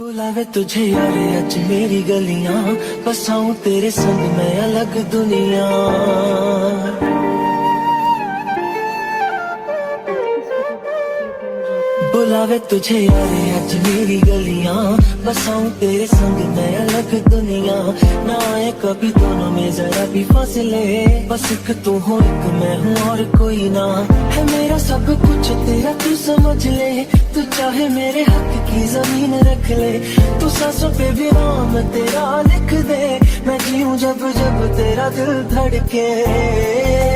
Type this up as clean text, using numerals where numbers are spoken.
बुलावे तुझे यारे आज मेरी गलियां, बसाऊं तेरे संग मैं अलग दुनिया। बुलावे तुझे यारे आज मेरी गलियां, बसाऊं तेरे संग मैं अलग दुनिया। ना आए कभी दोनों में जरा भी फासले, बस एक तू हो एक मैं हूँ और कोई ना। है मेरा सब कुछ तेरा तू समझ ले, तू चाहे मेरे हक की जमीन रख ले। तू सांसों पे भी नाम तेरा लिख दे, मैं जीऊं जब जब तेरा दिल धड़के।